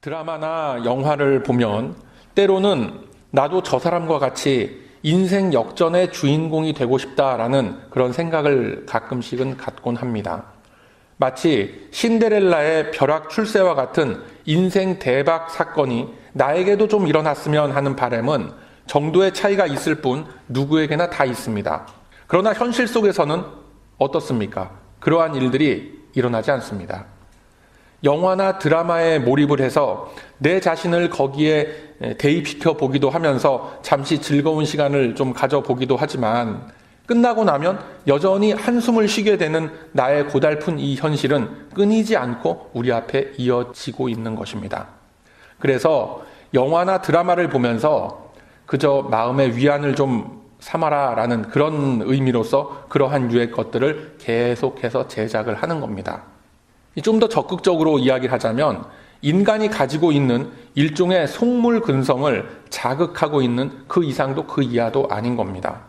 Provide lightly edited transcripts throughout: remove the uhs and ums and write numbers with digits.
드라마나 영화를 보면 때로는 나도 저 사람과 같이 인생 역전의 주인공이 되고 싶다라는 그런 생각을 가끔씩은 갖곤 합니다. 마치 신데렐라의 벼락 출세와 같은 인생 대박 사건이 나에게도 좀 일어났으면 하는 바람은 정도의 차이가 있을 뿐 누구에게나 다 있습니다. 그러나 현실 속에서는 어떻습니까? 그러한 일들이 일어나지 않습니다. 영화나 드라마에 몰입을 해서 내 자신을 거기에 대입시켜 보기도 하면서 잠시 즐거운 시간을 좀 가져보기도 하지만 끝나고 나면 여전히 한숨을 쉬게 되는 나의 고달픈 이 현실은 끊이지 않고 우리 앞에 이어지고 있는 것입니다. 그래서 영화나 드라마를 보면서 그저 마음의 위안을 좀 삼아라 라는 그런 의미로서 그러한 유의 것들을 계속해서 제작을 하는 겁니다. 좀 더 적극적으로 이야기하자면 인간이 가지고 있는 일종의 속물 근성을 자극하고 있는 그 이상도 그 이하도 아닌 겁니다.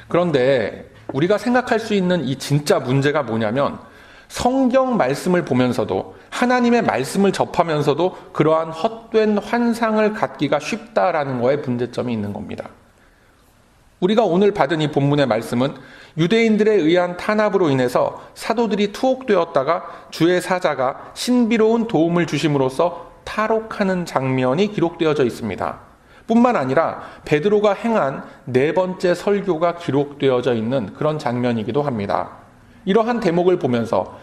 그런데 우리가 생각할 수 있는 이 진짜 문제가 뭐냐면 성경 말씀을 보면서도 하나님의 말씀을 접하면서도 그러한 헛된 환상을 갖기가 쉽다라는 거에 문제점이 있는 겁니다. 우리가 오늘 받은 이 본문의 말씀은 유대인들에 의한 탄압으로 인해서 사도들이 투옥되었다가 주의 사자가 신비로운 도움을 주심으로써 탈옥하는 장면이 기록되어져 있습니다. 뿐만 아니라 베드로가 행한 네 번째 설교가 기록되어져 있는 그런 장면이기도 합니다. 이러한 대목을 보면서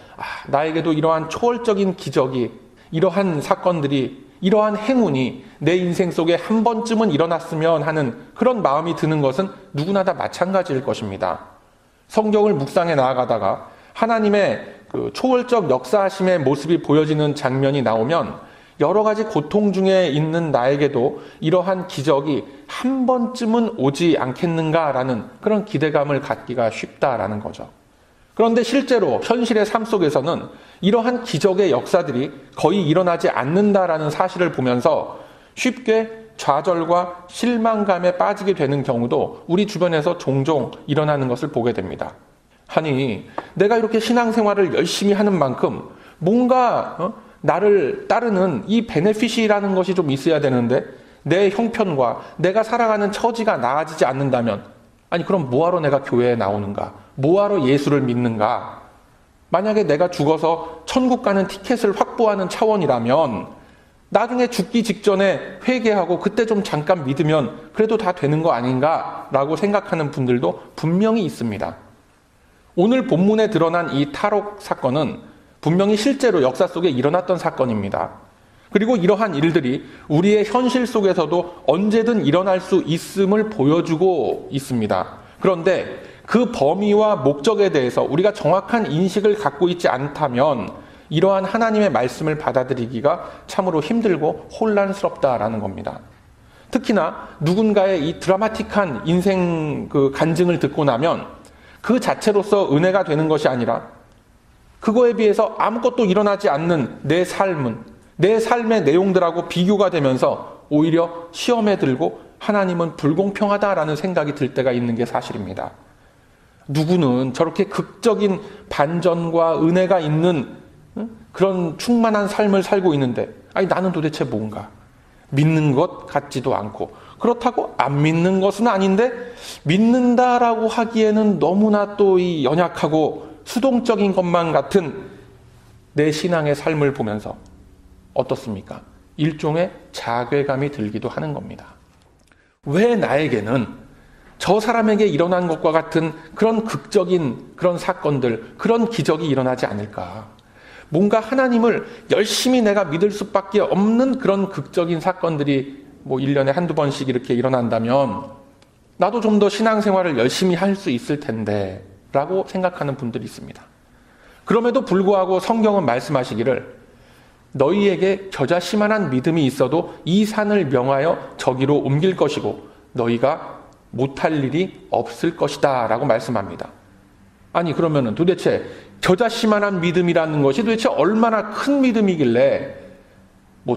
나에게도 이러한 초월적인 기적이, 이러한 사건들이, 이러한 행운이 내 인생 속에 한 번쯤은 일어났으면 하는 그런 마음이 드는 것은 누구나 다 마찬가지일 것입니다. 성경을 묵상해 나아가다가 하나님의 그 초월적 역사하심의 모습이 보여지는 장면이 나오면 여러 가지 고통 중에 있는 나에게도 이러한 기적이 한 번쯤은 오지 않겠는가라는 그런 기대감을 갖기가 쉽다라는 거죠. 그런데 실제로 현실의 삶 속에서는 이러한 기적의 역사들이 거의 일어나지 않는다라는 사실을 보면서 쉽게 좌절과 실망감에 빠지게 되는 경우도 우리 주변에서 종종 일어나는 것을 보게 됩니다. 아니, 내가 이렇게 신앙생활을 열심히 하는 만큼 뭔가 나를 따르는 이 베네핏이라는 것이 좀 있어야 되는데 내 형편과 내가 살아가는 처지가 나아지지 않는다면 아니 그럼 뭐하러 내가 교회에 나오는가? 뭐하러 예수를 믿는가? 만약에 내가 죽어서 천국 가는 티켓을 확보하는 차원이라면 나중에 죽기 직전에 회개하고 그때 좀 잠깐 믿으면 그래도 다 되는 거 아닌가라고 생각하는 분들도 분명히 있습니다. 오늘 본문에 드러난 이 탈옥 사건은 분명히 실제로 역사 속에 일어났던 사건입니다. 그리고 이러한 일들이 우리의 현실 속에서도 언제든 일어날 수 있음을 보여주고 있습니다. 그런데 그 범위와 목적에 대해서 우리가 정확한 인식을 갖고 있지 않다면 이러한 하나님의 말씀을 받아들이기가 참으로 힘들고 혼란스럽다라는 겁니다. 특히나 누군가의 이 드라마틱한 인생 그 간증을 듣고 나면 그 자체로서 은혜가 되는 것이 아니라 그거에 비해서 아무것도 일어나지 않는 내 삶의 내용들하고 비교가 되면서 오히려 시험에 들고 하나님은 불공평하다라는 생각이 들 때가 있는 게 사실입니다. 누구는 저렇게 극적인 반전과 은혜가 있는 그런 충만한 삶을 살고 있는데 아니 나는 도대체 뭔가 믿는 것 같지도 않고 그렇다고 안 믿는 것은 아닌데 믿는다라고 하기에는 너무나 또 이 연약하고 수동적인 것만 같은 내 신앙의 삶을 보면서 어떻습니까? 일종의 자괴감이 들기도 하는 겁니다. 왜 나에게는 저 사람에게 일어난 것과 같은 그런 극적인 그런 사건들, 그런 기적이 일어나지 않을까? 뭔가 하나님을 열심히 내가 믿을 수밖에 없는 그런 극적인 사건들이 1년에 한두 번씩 이렇게 일어난다면 나도 좀 더 신앙생활을 열심히 할 수 있을 텐데 라고 생각하는 분들이 있습니다. 그럼에도 불구하고 성경은 말씀하시기를 너희에게 겨자씨만한 믿음이 있어도 이 산을 명하여 저기로 옮길 것이고 너희가 못할 일이 없을 것이다 라고 말씀합니다. 아니 그러면은 도대체 겨자씨만한 믿음이라는 것이 도대체 얼마나 큰 믿음이길래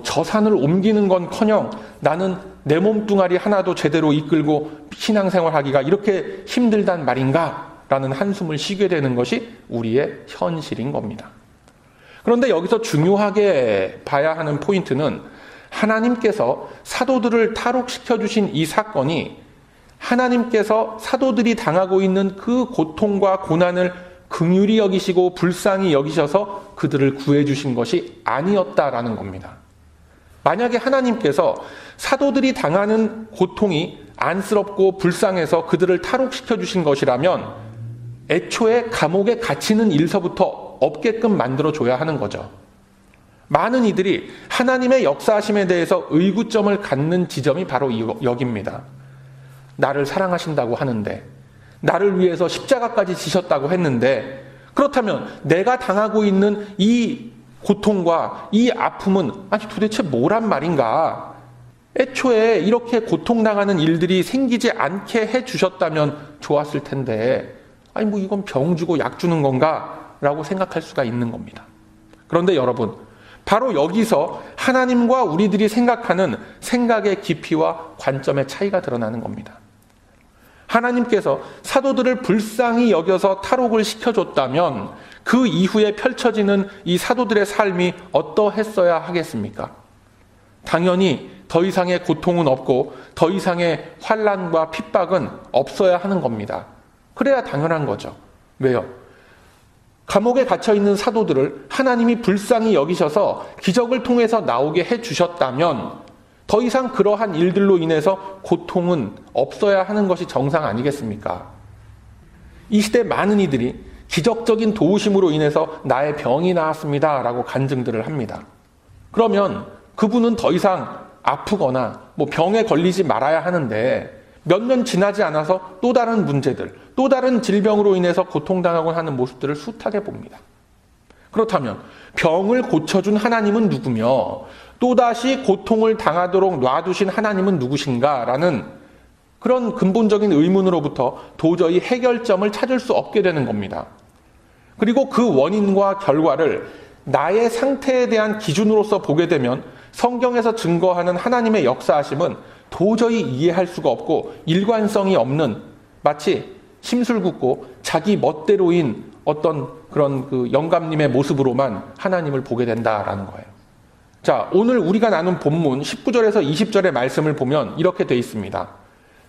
저 산을 옮기는 건커녕 나는 내 몸뚱아리 하나도 제대로 이끌고 신앙생활하기가 이렇게 힘들단 말인가? 라는 한숨을 쉬게 되는 것이 우리의 현실인 겁니다. 그런데 여기서 중요하게 봐야 하는 포인트는 하나님께서 사도들을 탈옥시켜 주신 이 사건이 하나님께서 사도들이 당하고 있는 그 고통과 고난을 긍휼히 여기시고 불쌍히 여기셔서 그들을 구해 주신 것이 아니었다라는 겁니다. 만약에 하나님께서 사도들이 당하는 고통이 안쓰럽고 불쌍해서 그들을 탈옥시켜 주신 것이라면 애초에 감옥에 갇히는 일서부터 없게끔 만들어줘야 하는 거죠. 많은 이들이 하나님의 역사하심에 대해서 의구점을 갖는 지점이 바로 여기입니다. 나를 사랑하신다고 하는데, 나를 위해서 십자가까지 지셨다고 했는데, 그렇다면 내가 당하고 있는 이 고통과 이 아픔은 아니 도대체 뭐란 말인가? 애초에 이렇게 고통당하는 일들이 생기지 않게 해주셨다면 좋았을 텐데, 아니 뭐 이건 병 주고 약 주는 건가? 라고 생각할 수가 있는 겁니다. 그런데 여러분, 바로 여기서 하나님과 우리들이 생각하는 생각의 깊이와 관점의 차이가 드러나는 겁니다. 하나님께서 사도들을 불쌍히 여겨서 탈옥을 시켜줬다면 그 이후에 펼쳐지는 이 사도들의 삶이 어떠했어야 하겠습니까? 당연히 더 이상의 고통은 없고 더 이상의 환난과 핍박은 없어야 하는 겁니다. 그래야 당연한 거죠. 왜요? 감옥에 갇혀있는 사도들을 하나님이 불쌍히 여기셔서 기적을 통해서 나오게 해주셨다면 더 이상 그러한 일들로 인해서 고통은 없어야 하는 것이 정상 아니겠습니까? 이 시대 많은 이들이 기적적인 도우심으로 인해서 나의 병이 나았습니다 라고 간증들을 합니다. 그러면 그분은 더 이상 아프거나 병에 걸리지 말아야 하는데 몇 년 지나지 않아서 또 다른 문제들, 또 다른 질병으로 인해서 고통당하곤 하는 모습들을 숱하게 봅니다. 그렇다면 병을 고쳐준 하나님은 누구며 또다시 고통을 당하도록 놔두신 하나님은 누구신가? 라는 그런 근본적인 의문으로부터 도저히 해결점을 찾을 수 없게 되는 겁니다. 그리고 그 원인과 결과를 나의 상태에 대한 기준으로서 보게 되면 성경에서 증거하는 하나님의 역사하심은 도저히 이해할 수가 없고 일관성이 없는 마치 심술궂고 자기 멋대로인 어떤 그런 그 영감님의 모습으로만 하나님을 보게 된다라는 거예요. 자, 오늘 우리가 나눈 본문 19절에서 20절의 말씀을 보면 이렇게 돼 있습니다.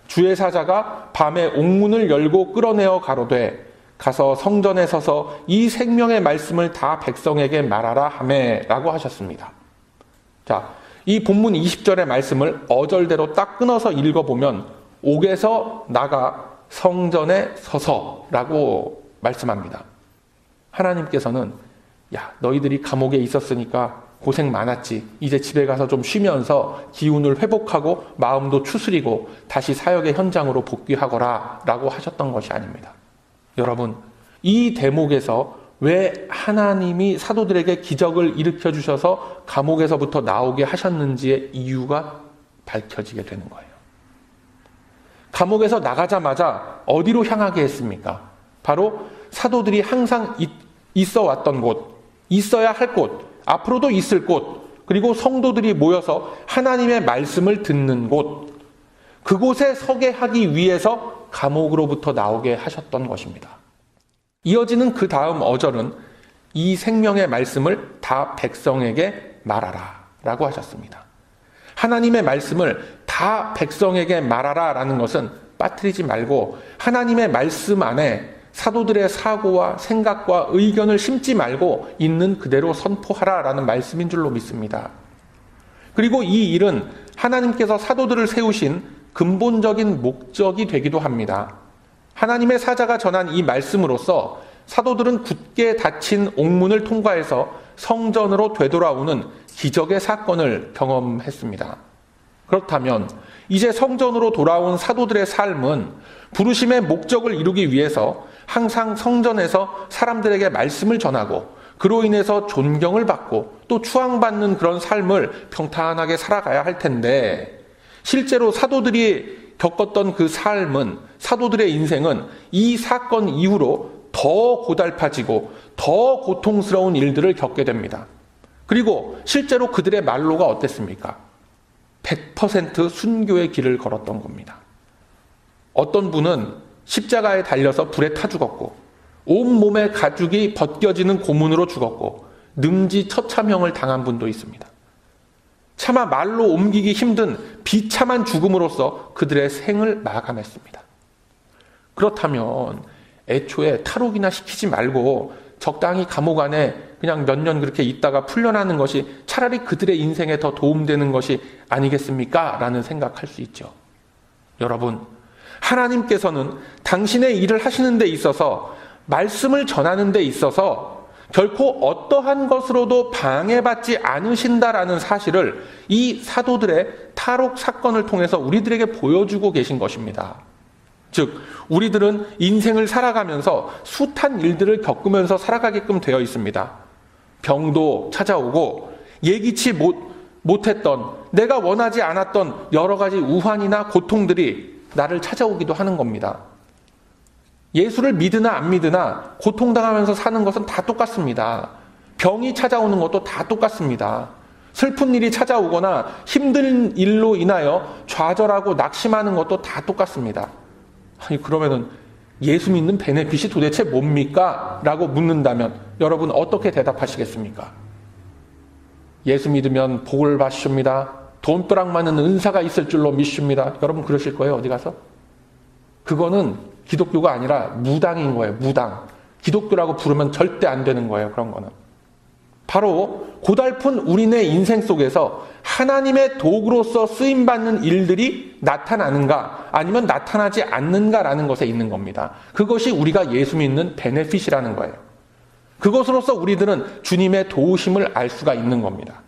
주의 사자가 밤에 옥문을 열고 끌어내어 가로되 가서 성전에 서서 이 생명의 말씀을 다 백성에게 말하라 하매 라고 하셨습니다. 자, 이 본문 20절의 말씀을 어절대로 딱 끊어서 읽어보면 옥에서 나가 성전에 서서라고 말씀합니다. 하나님께서는 야, 너희들이 감옥에 있었으니까 고생 많았지. 이제 집에 가서 좀 쉬면서 기운을 회복하고 마음도 추스리고 다시 사역의 현장으로 복귀하거라 라고 하셨던 것이 아닙니다. 여러분, 이 대목에서 왜 하나님이 사도들에게 기적을 일으켜 주셔서 감옥에서부터 나오게 하셨는지의 이유가 밝혀지게 되는 거예요. 감옥에서 나가자마자 어디로 향하게 했습니까? 바로 사도들이 항상 있어 왔던 곳, 있어야 할 곳, 앞으로도 있을 곳, 그리고 성도들이 모여서 하나님의 말씀을 듣는 곳, 그곳에 서게 하기 위해서 감옥으로부터 나오게 하셨던 것입니다. 이어지는 그 다음 어절은 이 생명의 말씀을 다 백성에게 말하라 라고 하셨습니다. 하나님의 말씀을 다 백성에게 말하라 라는 것은 빠뜨리지 말고 하나님의 말씀 안에 사도들의 사고와 생각과 의견을 심지 말고 있는 그대로 선포하라 라는 말씀인 줄로 믿습니다. 그리고 이 일은 하나님께서 사도들을 세우신 근본적인 목적이 되기도 합니다. 하나님의 사자가 전한 이 말씀으로써 사도들은 굳게 닫힌 옥문을 통과해서 성전으로 되돌아오는 기적의 사건을 경험했습니다. 그렇다면 이제 성전으로 돌아온 사도들의 삶은 부르심의 목적을 이루기 위해서 항상 성전에서 사람들에게 말씀을 전하고 그로 인해서 존경을 받고 또 추앙받는 그런 삶을 평탄하게 살아가야 할 텐데 실제로 사도들이 겪었던 그 삶은 사도들의 인생은 이 사건 이후로 더 고달파지고 더 고통스러운 일들을 겪게 됩니다. 그리고 실제로 그들의 말로가 어땠습니까? 100% 순교의 길을 걸었던 겁니다. 어떤 분은 십자가에 달려서 불에 타 죽었고 온몸의 가죽이 벗겨지는 고문으로 죽었고 능지처참형을 당한 분도 있습니다. 차마 말로 옮기기 힘든 비참한 죽음으로써 그들의 생을 마감했습니다. 그렇다면 애초에 탈옥이나 시키지 말고 적당히 감옥 안에 그냥 몇 년 그렇게 있다가 풀려나는 것이 차라리 그들의 인생에 더 도움되는 것이 아니겠습니까? 라는 생각할 수 있죠. 여러분, 하나님께서는 당신의 일을 하시는 데 있어서, 말씀을 전하는 데 있어서 결코 어떠한 것으로도 방해받지 않으신다라는 사실을 이 사도들의 탈옥 사건을 통해서 우리들에게 보여주고 계신 것입니다. 즉, 우리들은 인생을 살아가면서 숱한 일들을 겪으면서 살아가게끔 되어 있습니다. 병도 찾아오고 예기치 못했던, 내가 원하지 않았던 여러 가지 우환이나 고통들이 나를 찾아오기도 하는 겁니다. 예수를 믿으나 안 믿으나 고통당하면서 사는 것은 다 똑같습니다. 병이 찾아오는 것도 다 똑같습니다. 슬픈 일이 찾아오거나 힘든 일로 인하여 좌절하고 낙심하는 것도 다 똑같습니다. 아니, 그러면은 예수 믿는 베네핏이 도대체 뭡니까? 라고 묻는다면 여러분 어떻게 대답하시겠습니까? 예수 믿으면 복을 받으십니다. 돈벼락 많은 은사가 있을 줄로 믿습니다. 여러분 그러실 거예요, 어디 가서? 그거는 기독교가 아니라 무당인 거예요, 무당. 기독교라고 부르면 절대 안 되는 거예요, 그런 거는. 바로 고달픈 우리네 인생 속에서 하나님의 도구로서 쓰임받는 일들이 나타나는가 아니면 나타나지 않는가라는 것에 있는 겁니다. 그것이 우리가 예수 믿는 베네핏이라는 거예요. 그것으로서 우리들은 주님의 도우심을 알 수가 있는 겁니다.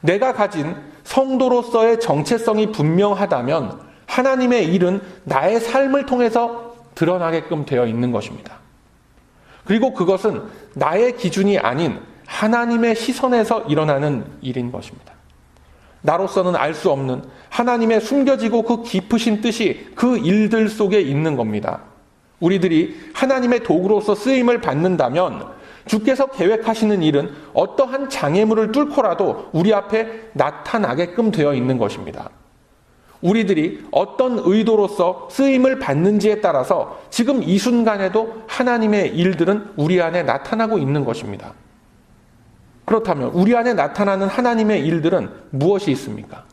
내가 가진 성도로서의 정체성이 분명하다면 하나님의 일은 나의 삶을 통해서 드러나게끔 되어 있는 것입니다. 그리고 그것은 나의 기준이 아닌 하나님의 시선에서 일어나는 일인 것입니다. 나로서는 알 수 없는 하나님의 숨겨지고 그 깊으신 뜻이 그 일들 속에 있는 겁니다. 우리들이 하나님의 도구로서 쓰임을 받는다면 주께서 계획하시는 일은 어떠한 장애물을 뚫고라도 우리 앞에 나타나게끔 되어 있는 것입니다. 우리들이 어떤 의도로서 쓰임을 받는지에 따라서 지금 이 순간에도 하나님의 일들은 우리 안에 나타나고 있는 것입니다. 그렇다면 우리 안에 나타나는 하나님의 일들은 무엇이 있습니까?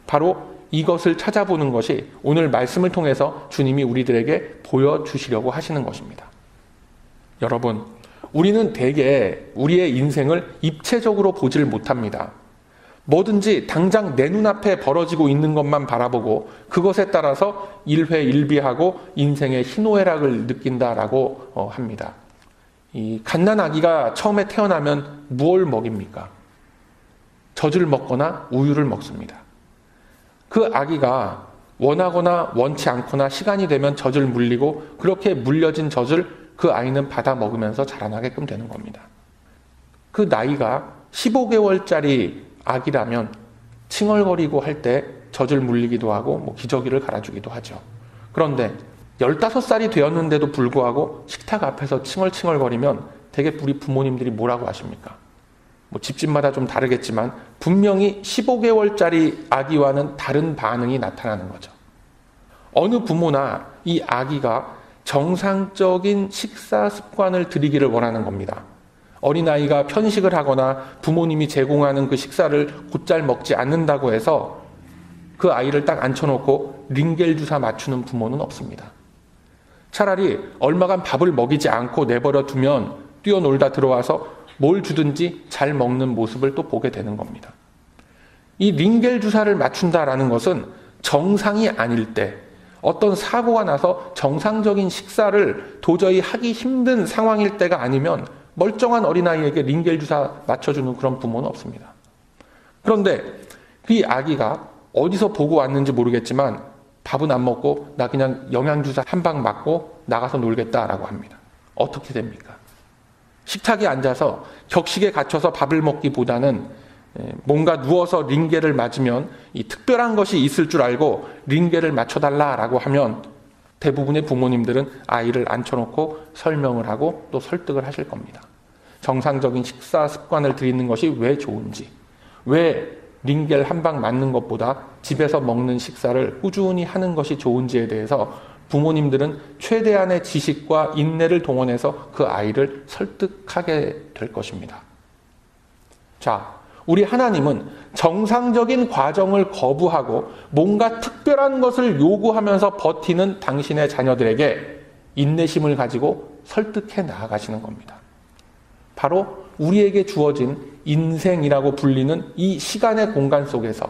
바로 이것을 찾아보는 것이 오늘 말씀을 통해서 주님이 우리들에게 보여주시려고 하시는 것입니다. 여러분, 우리는 대개 우리의 인생을 입체적으로 보질 못합니다. 뭐든지 당장 내 눈앞에 벌어지고 있는 것만 바라보고 그것에 따라서 일회일비하고 인생의 희노애락을 느낀다라고 합니다. 이 갓난아기가 처음에 태어나면 무엇을 먹입니까? 젖을 먹거나 우유를 먹습니다. 그 아기가 원하거나 원치 않거나 시간이 되면 젖을 물리고 그렇게 물려진 젖을 그 아이는 받아 먹으면서 자라나게끔 되는 겁니다. 그 나이가 15개월짜리 아기라면 칭얼거리고 할 때 젖을 물리기도 하고 기저귀를 갈아주기도 하죠. 그런데 15살이 되었는데도 불구하고 식탁 앞에서 칭얼칭얼거리면 대개 우리 부모님들이 뭐라고 하십니까? 집집마다 좀 다르겠지만 분명히 15개월짜리 아기와는 다른 반응이 나타나는 거죠. 어느 부모나 이 아기가 정상적인 식사 습관을 들이기를 원하는 겁니다. 어린아이가 편식을 하거나 부모님이 제공하는 그 식사를 곧잘 먹지 않는다고 해서 그 아이를 딱 앉혀놓고 링겔 주사 맞추는 부모는 없습니다. 차라리 얼마간 밥을 먹이지 않고 내버려 두면 뛰어놀다 들어와서 뭘 주든지 잘 먹는 모습을 또 보게 되는 겁니다. 이 링겔 주사를 맞춘다라는 것은 정상이 아닐 때, 어떤 사고가 나서 정상적인 식사를 도저히 하기 힘든 상황일 때가 아니면 멀쩡한 어린아이에게 링겔 주사 맞춰주는 그런 부모는 없습니다. 그런데 그 아기가 어디서 보고 왔는지 모르겠지만 밥은 안 먹고 나 그냥 영양주사 한 방 맞고 나가서 놀겠다라고 합니다. 어떻게 됩니까? 식탁에 앉아서 격식에 갇혀서 밥을 먹기보다는 뭔가 누워서 링겔을 맞으면 이 특별한 것이 있을 줄 알고 링겔을 맞춰달라라고 하면 대부분의 부모님들은 아이를 앉혀놓고 설명을 하고 또 설득을 하실 겁니다. 정상적인 식사 습관을 들이는 것이 왜 좋은지, 왜 링겔 한 방 맞는 것보다 집에서 먹는 식사를 꾸준히 하는 것이 좋은지에 대해서 부모님들은 최대한의 지식과 인내를 동원해서 그 아이를 설득하게 될 것입니다. 자, 우리 하나님은 정상적인 과정을 거부하고 뭔가 특별한 것을 요구하면서 버티는 당신의 자녀들에게 인내심을 가지고 설득해 나아가시는 겁니다. 바로 우리에게 주어진 인생이라고 불리는 이 시간의 공간 속에서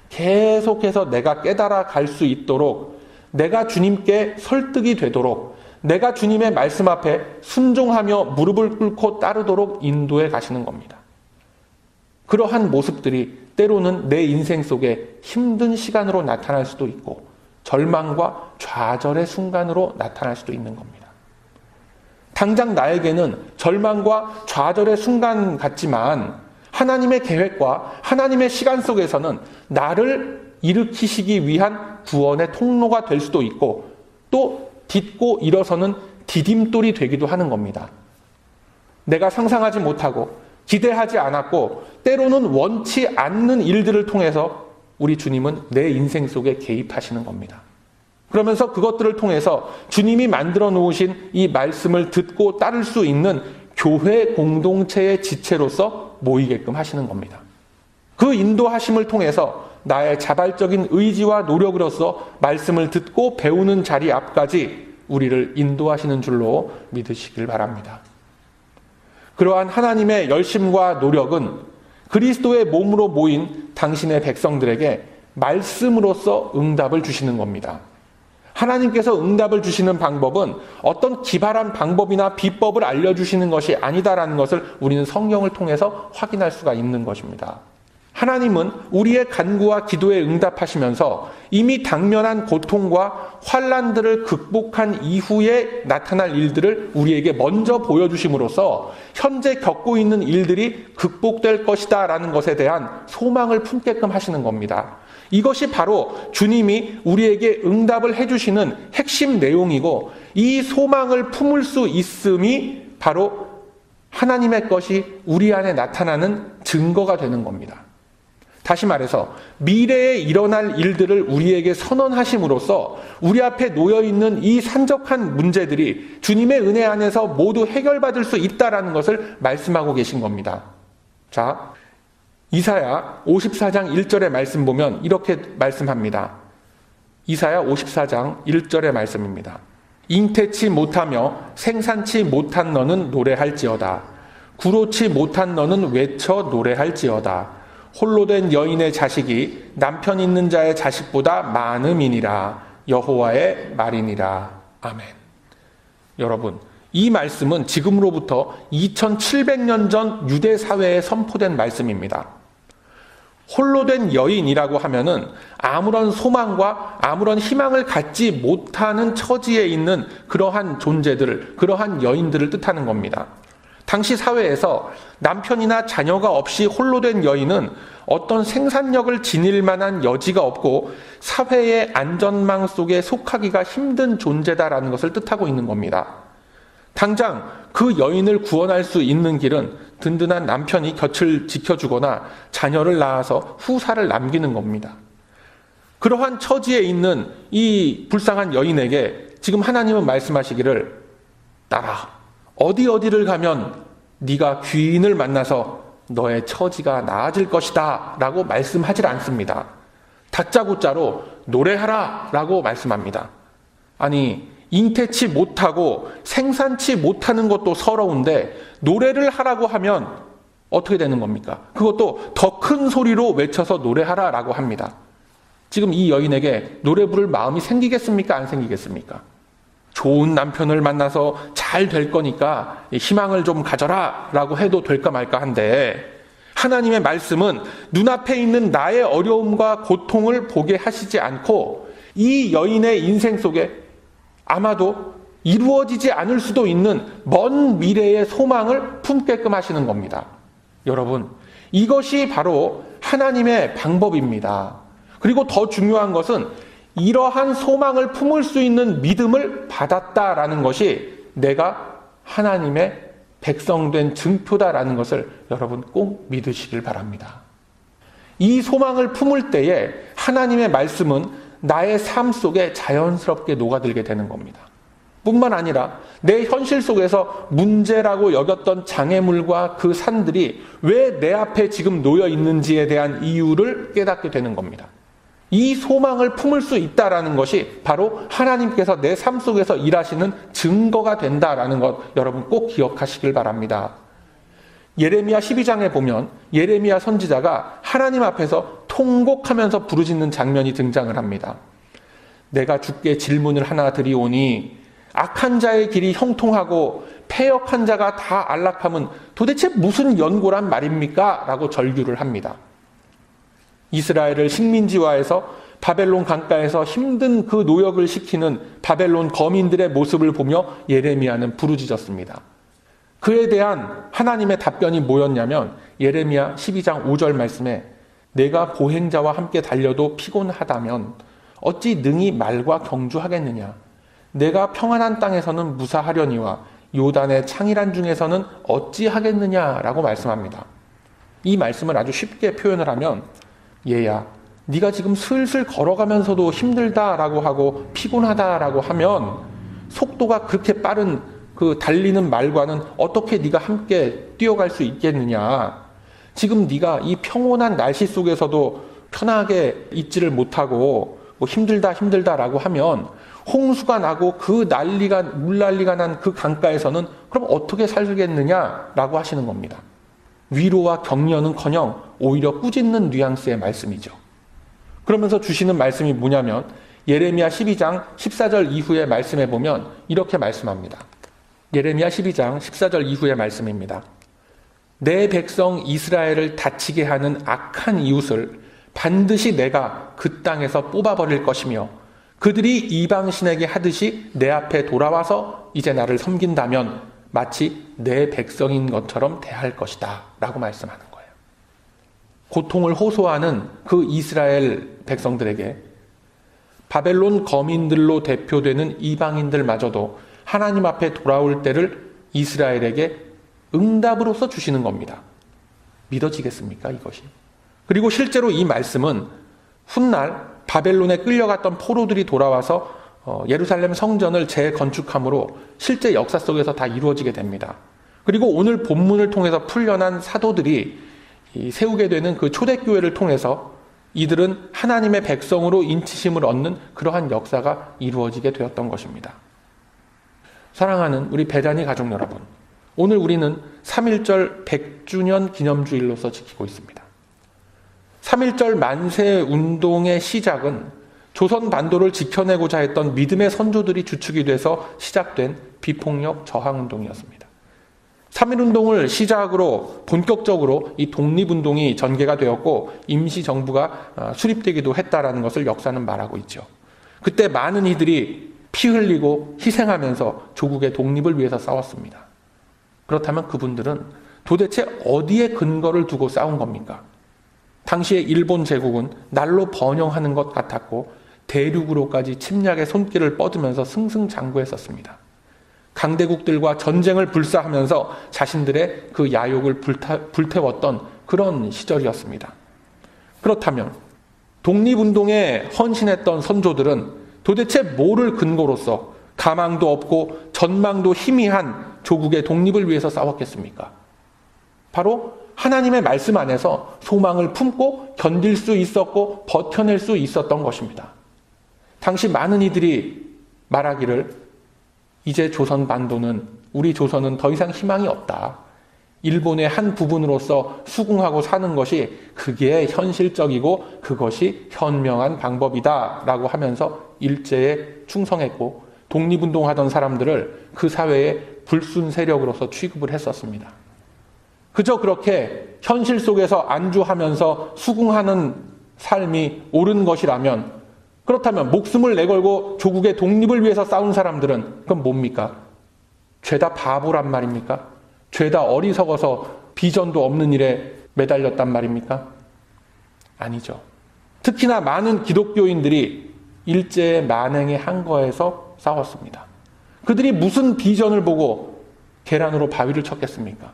계속해서 내가 깨달아 갈 수 있도록, 내가 주님께 설득이 되도록, 내가 주님의 말씀 앞에 순종하며 무릎을 꿇고 따르도록 인도해 가시는 겁니다. 그러한 모습들이 때로는 내 인생 속에 힘든 시간으로 나타날 수도 있고 절망과 좌절의 순간으로 나타날 수도 있는 겁니다. 당장 나에게는 절망과 좌절의 순간 같지만 하나님의 계획과 하나님의 시간 속에서는 나를 일으키시기 위한 구원의 통로가 될 수도 있고 또 딛고 일어서는 디딤돌이 되기도 하는 겁니다. 내가 상상하지 못하고 기대하지 않았고 때로는 원치 않는 일들을 통해서 우리 주님은 내 인생 속에 개입하시는 겁니다. 그러면서 그것들을 통해서 주님이 만들어 놓으신 이 말씀을 듣고 따를 수 있는 교회 공동체의 지체로서 모이게끔 하시는 겁니다. 그 인도하심을 통해서 나의 자발적인 의지와 노력으로서 말씀을 듣고 배우는 자리 앞까지 우리를 인도하시는 줄로 믿으시길 바랍니다. 그러한 하나님의 열심과 노력은 그리스도의 몸으로 모인 당신의 백성들에게 말씀으로써 응답을 주시는 겁니다. 하나님께서 응답을 주시는 방법은 어떤 기발한 방법이나 비법을 알려주시는 것이 아니다라는 것을 우리는 성경을 통해서 확인할 수가 있는 것입니다. 하나님은 우리의 간구와 기도에 응답하시면서 이미 당면한 고통과 환난들을 극복한 이후에 나타날 일들을 우리에게 먼저 보여주심으로써 현재 겪고 있는 일들이 극복될 것이다 라는 것에 대한 소망을 품게끔 하시는 겁니다. 이것이 바로 주님이 우리에게 응답을 해주시는 핵심 내용이고 이 소망을 품을 수 있음이 바로 하나님의 것이 우리 안에 나타나는 증거가 되는 겁니다. 다시 말해서 미래에 일어날 일들을 우리에게 선언하심으로써 우리 앞에 놓여있는 이 산적한 문제들이 주님의 은혜 안에서 모두 해결받을 수 있다는 것을 말씀하고 계신 겁니다. 자, 이사야 54장 1절의 말씀 보면 이렇게 말씀합니다. 이사야 54장 1절의 말씀입니다. 잉태치 못하며 생산치 못한 너는 노래할지어다. 구로치 못한 너는 외쳐 노래할지어다. 홀로 된 여인의 자식이 남편 있는 자의 자식보다 많음이니라. 여호와의 말이니라. 아멘. 여러분, 이 말씀은 지금으로부터 2700년 전 유대 사회에 선포된 말씀입니다. 홀로 된 여인이라고 하면은 아무런 소망과 아무런 희망을 갖지 못하는 처지에 있는 그러한 존재들을, 그러한 여인들을 뜻하는 겁니다. 당시 사회에서 남편이나 자녀가 없이 홀로 된 여인은 어떤 생산력을 지닐 만한 여지가 없고 사회의 안전망 속에 속하기가 힘든 존재다라는 것을 뜻하고 있는 겁니다. 당장 그 여인을 구원할 수 있는 길은 든든한 남편이 곁을 지켜주거나 자녀를 낳아서 후사를 남기는 겁니다. 그러한 처지에 있는 이 불쌍한 여인에게 지금 하나님은 말씀하시기를 따라 어디를 가면 네가 귀인을 만나서 너의 처지가 나아질 것이다 라고 말씀하지 않습니다. 다짜고짜로 노래하라 라고 말씀합니다. 아니, 잉태치 못하고 생산치 못하는 것도 서러운데 노래를 하라고 하면 어떻게 되는 겁니까? 그것도 더 큰 소리로 외쳐서 노래하라 라고 합니다. 지금 이 여인에게 노래 부를 마음이 생기겠습니까? 안 생기겠습니까? 좋은 남편을 만나서 잘 될 거니까 희망을 좀 가져라 라고 해도 될까 말까 한데 하나님의 말씀은 눈앞에 있는 나의 어려움과 고통을 보게 하시지 않고 이 여인의 인생 속에 아마도 이루어지지 않을 수도 있는 먼 미래의 소망을 품게끔 하시는 겁니다. 여러분, 이것이 바로 하나님의 방법입니다. 그리고 더 중요한 것은 이러한 소망을 품을 수 있는 믿음을 받았다라는 것이 내가 하나님의 백성된 증표다라는 것을 여러분 꼭 믿으시길 바랍니다. 이 소망을 품을 때에 하나님의 말씀은 나의 삶 속에 자연스럽게 녹아들게 되는 겁니다. 뿐만 아니라 내 현실 속에서 문제라고 여겼던 장애물과 그 산들이 왜 내 앞에 지금 놓여 있는지에 대한 이유를 깨닫게 되는 겁니다. 이 소망을 품을 수 있다라는 것이 바로 하나님께서 내 삶 속에서 일하시는 증거가 된다라는 것, 여러분 꼭 기억하시길 바랍니다. 예레미야 12장에 보면 예레미야 선지자가 하나님 앞에서 통곡하면서 부르짖는 장면이 등장을 합니다. 내가 주께 질문을 하나 드리오니 악한 자의 길이 형통하고 패역한 자가 다 안락함은 도대체 무슨 연고란 말입니까? 라고 절규를 합니다. 이스라엘을 식민지화해서 바벨론 강가에서 힘든 그 노역을 시키는 바벨론 거민들의 모습을 보며 예레미야는 부르짖었습니다. 그에 대한 하나님의 답변이 뭐였냐면 예레미야 12장 5절 말씀에 내가 보행자와 함께 달려도 피곤하다면 어찌 능히 말과 경주하겠느냐. 내가 평안한 땅에서는 무사하려니와 요단의 창이란 중에서는 어찌 하겠느냐라고 말씀합니다. 이 말씀을 아주 쉽게 표현을 하면 얘야, 네가 지금 슬슬 걸어가면서도 힘들다라고 하고 피곤하다라고 하면 속도가 그렇게 빠른 그 달리는 말과는 어떻게 네가 함께 뛰어갈 수 있겠느냐. 지금 네가 이 평온한 날씨 속에서도 편하게 있지를 못하고 뭐 힘들다라고 하면 홍수가 나고 그 물난리가 난 그 강가에서는 그럼 어떻게 살겠느냐라고 하시는 겁니다. 위로와 격려는커녕 오히려 꾸짖는 뉘앙스의 말씀이죠. 그러면서 주시는 말씀이 뭐냐면 예레미야 12장 14절 이후의 말씀에 보면 이렇게 말씀합니다. 예레미야 12장 14절 이후의 말씀입니다. 내 백성 이스라엘을 다치게 하는 악한 이웃을 반드시 내가 그 땅에서 뽑아버릴 것이며 그들이 이방신에게 하듯이 내 앞에 돌아와서 이제 나를 섬긴다면 마치 내 백성인 것처럼 대할 것이다 라고 말씀하는 거예요. 고통을 호소하는 그 이스라엘 백성들에게 바벨론 거민들로 대표되는 이방인들마저도 하나님 앞에 돌아올 때를 이스라엘에게 응답으로서 주시는 겁니다. 믿어지겠습니까, 이것이? 그리고 실제로 이 말씀은 훗날 바벨론에 끌려갔던 포로들이 돌아와서 예루살렘 성전을 재건축함으로 실제 역사 속에서 다 이루어지게 됩니다. 그리고 오늘 본문을 통해서 풀려난 사도들이 세우게 되는 그 초대교회를 통해서 이들은 하나님의 백성으로 인치심을 얻는 그러한 역사가 이루어지게 되었던 것입니다. 사랑하는 우리 베다니 가족 여러분, 오늘 우리는 3.1절 100주년 기념주일로서 지키고 있습니다. 3.1절 만세 운동의 시작은 조선 반도를 지켜내고자 했던 믿음의 선조들이 주축이 돼서 시작된 비폭력 저항운동이었습니다. 3.1운동을 시작으로 본격적으로 이 독립운동이 전개가 되었고 임시정부가 수립되기도 했다라는 것을 역사는 말하고 있죠. 그때 많은 이들이 피 흘리고 희생하면서 조국의 독립을 위해서 싸웠습니다. 그렇다면 그분들은 도대체 어디에 근거를 두고 싸운 겁니까? 당시에 일본 제국은 날로 번영하는 것 같았고 대륙으로까지 침략의 손길을 뻗으면서 승승장구했었습니다. 강대국들과 전쟁을 불사하면서 자신들의 그 야욕을 불태웠던 그런 시절이었습니다. 그렇다면 독립운동에 헌신했던 선조들은 도대체 뭐를 근거로서 가망도 없고 전망도 희미한 조국의 독립을 위해서 싸웠겠습니까? 바로 하나님의 말씀 안에서 소망을 품고 견딜 수 있었고 버텨낼 수 있었던 것입니다. 당시 많은 이들이 말하기를 이제 조선 반도는, 우리 조선은 더 이상 희망이 없다. 일본의 한 부분으로서 수긍하고 사는 것이 그게 현실적이고 그것이 현명한 방법이다 라고 하면서 일제에 충성했고 독립운동하던 사람들을 그 사회의 불순 세력으로서 취급을 했었습니다. 그저 그렇게 현실 속에서 안주하면서 수긍하는 삶이 옳은 것이라면, 그렇다면 목숨을 내걸고 조국의 독립을 위해서 싸운 사람들은 그건 뭡니까? 죄다 바보란 말입니까? 죄다 어리석어서 비전도 없는 일에 매달렸단 말입니까? 아니죠. 특히나 많은 기독교인들이 일제의 만행의 항거에서 싸웠습니다. 그들이 무슨 비전을 보고 계란으로 바위를 쳤겠습니까?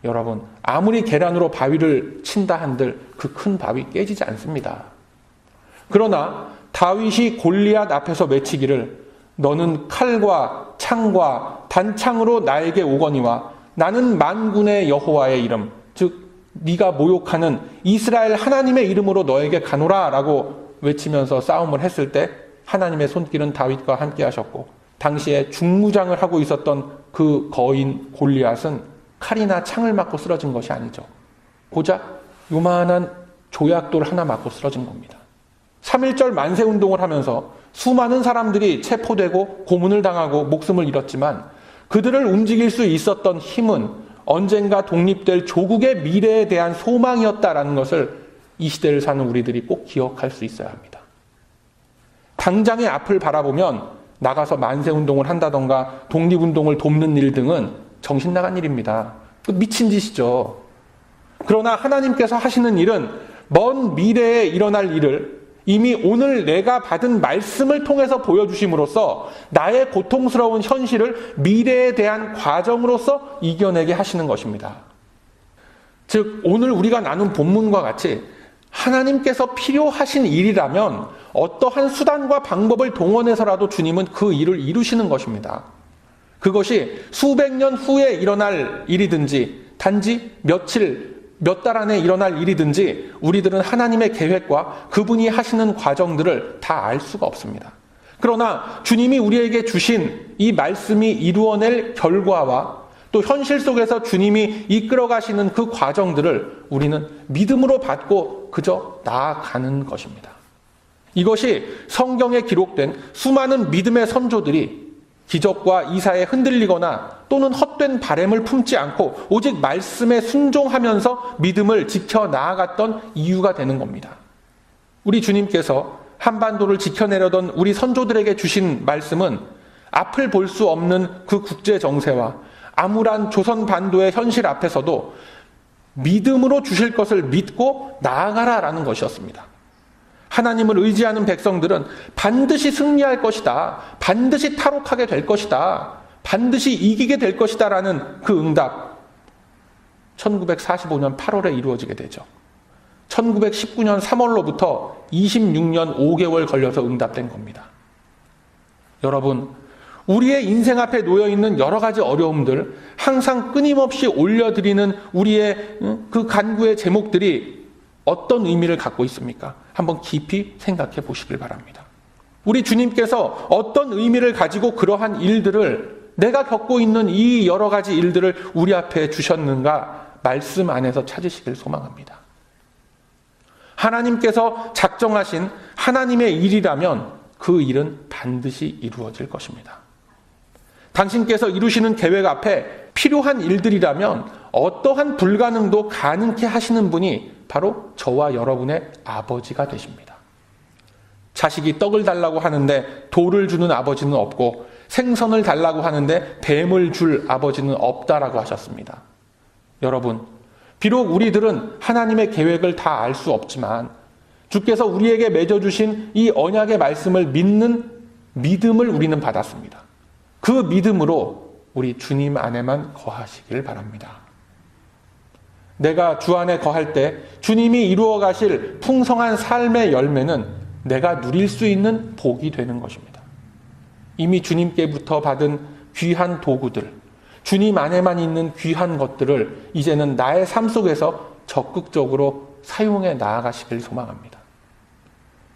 여러분, 아무리 계란으로 바위를 친다 한들 그 큰 바위 깨지지 않습니다. 그러나 다윗이 골리앗 앞에서 외치기를 너는 칼과 창과 단창으로 나에게 오거니와 나는 만군의 여호와의 이름, 즉 네가 모욕하는 이스라엘 하나님의 이름으로 너에게 가노라 라고 외치면서 싸움을 했을 때 하나님의 손길은 다윗과 함께 하셨고, 당시에 중무장을 하고 있었던 그 거인 골리앗은 칼이나 창을 맞고 쓰러진 것이 아니죠. 고작 요만한 조약돌 하나 맞고 쓰러진 겁니다. 3.1절 만세운동을 하면서 수많은 사람들이 체포되고 고문을 당하고 목숨을 잃었지만 그들을 움직일 수 있었던 힘은 언젠가 독립될 조국의 미래에 대한 소망이었다라는 것을 이 시대를 사는 우리들이 꼭 기억할 수 있어야 합니다. 당장의 앞을 바라보면 나가서 만세운동을 한다던가 독립운동을 돕는 일 등은 정신 나간 일입니다. 미친 짓이죠. 그러나 하나님께서 하시는 일은 먼 미래에 일어날 일을 이미 오늘 내가 받은 말씀을 통해서 보여주심으로써 나의 고통스러운 현실을 미래에 대한 과정으로서 이겨내게 하시는 것입니다. 즉 오늘 우리가 나눈 본문과 같이 하나님께서 필요하신 일이라면 어떠한 수단과 방법을 동원해서라도 주님은 그 일을 이루시는 것입니다. 그것이 수백 년 후에 일어날 일이든지 단지 며칠, 몇 달 안에 일어날 일이든지 우리들은 하나님의 계획과 그분이 하시는 과정들을 다 알 수가 없습니다. 그러나 주님이 우리에게 주신 이 말씀이 이루어낼 결과와 또 현실 속에서 주님이 이끌어 가시는 그 과정들을 우리는 믿음으로 받고 그저 나아가는 것입니다. 이것이 성경에 기록된 수많은 믿음의 선조들이 기적과 이사에 흔들리거나 또는 헛된 바램을 품지 않고 오직 말씀에 순종하면서 믿음을 지켜 나아갔던 이유가 되는 겁니다. 우리 주님께서 한반도를 지켜내려던 우리 선조들에게 주신 말씀은 앞을 볼 수 없는 그 국제 정세와 암울한 조선 반도의 현실 앞에서도 믿음으로 주실 것을 믿고 나아가라라는 것이었습니다. 하나님을 의지하는 백성들은 반드시 승리할 것이다. 반드시 탈옥하게 될 것이다. 반드시 이기게 될 것이다 라는 그 응답 1945년 8월에 이루어지게 되죠. 1919년 3월로부터 26년 5개월 걸려서 응답된 겁니다. 여러분, 우리의 인생 앞에 놓여있는 여러 가지 어려움들, 항상 끊임없이 올려드리는 우리의 그 간구의 제목들이 어떤 의미를 갖고 있습니까? 한번 깊이 생각해 보시길 바랍니다. 우리 주님께서 어떤 의미를 가지고 그러한 일들을, 내가 겪고 있는 이 여러 가지 일들을 우리 앞에 주셨는가 말씀 안에서 찾으시길 소망합니다. 하나님께서 작정하신 하나님의 일이라면 그 일은 반드시 이루어질 것입니다. 당신께서 이루시는 계획 앞에 필요한 일들이라면 어떠한 불가능도 가능케 하시는 분이 바로 저와 여러분의 아버지가 되십니다. 자식이 떡을 달라고 하는데 돌을 주는 아버지는 없고 생선을 달라고 하는데 뱀을 줄 아버지는 없다라고 하셨습니다. 여러분, 비록 우리들은 하나님의 계획을 다 알 수 없지만 주께서 우리에게 맺어주신 이 언약의 말씀을 믿는 믿음을 우리는 받았습니다. 그 믿음으로 우리 주님 안에만 거하시길 바랍니다. 내가 주 안에 거할 때 주님이 이루어 가실 풍성한 삶의 열매는 내가 누릴 수 있는 복이 되는 것입니다. 이미 주님께부터 받은 귀한 도구들, 주님 안에만 있는 귀한 것들을 이제는 나의 삶 속에서 적극적으로 사용해 나아가시길 소망합니다.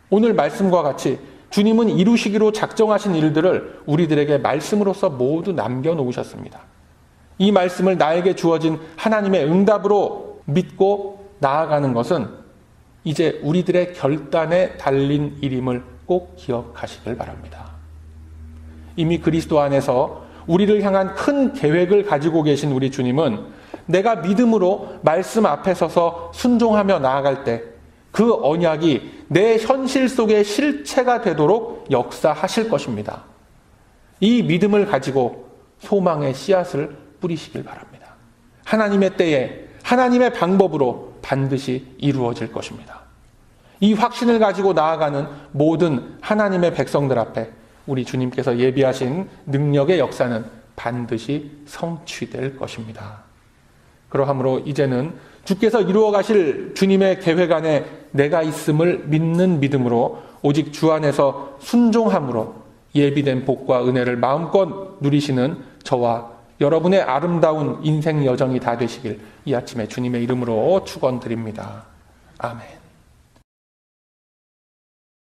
오늘 말씀과 같이 주님은 이루시기로 작정하신 일들을 우리들에게 말씀으로서 모두 남겨놓으셨습니다. 이 말씀을 나에게 주어진 하나님의 응답으로 믿고 나아가는 것은 이제 우리들의 결단에 달린 일임을 꼭 기억하시길 바랍니다. 이미 그리스도 안에서 우리를 향한 큰 계획을 가지고 계신 우리 주님은 내가 믿음으로 말씀 앞에 서서 순종하며 나아갈 때 그 언약이 내 현실 속의 실체가 되도록 역사하실 것입니다. 이 믿음을 가지고 소망의 씨앗을 뿌리시길 바랍니다. 하나님의 때에 하나님의 방법으로 반드시 이루어질 것입니다. 이 확신을 가지고 나아가는 모든 하나님의 백성들 앞에 우리 주님께서 예비하신 능력의 역사는 반드시 성취될 것입니다. 그러므로 이제는 주께서 이루어 가실 주님의 계획 안에 내가 있음을 믿는 믿음으로 오직 주 안에서 순종함으로 예비된 복과 은혜를 마음껏 누리시는 저와 여러분의 아름다운 인생 여정이 다 되시길 이 아침에 주님의 이름으로 축원드립니다. 아멘.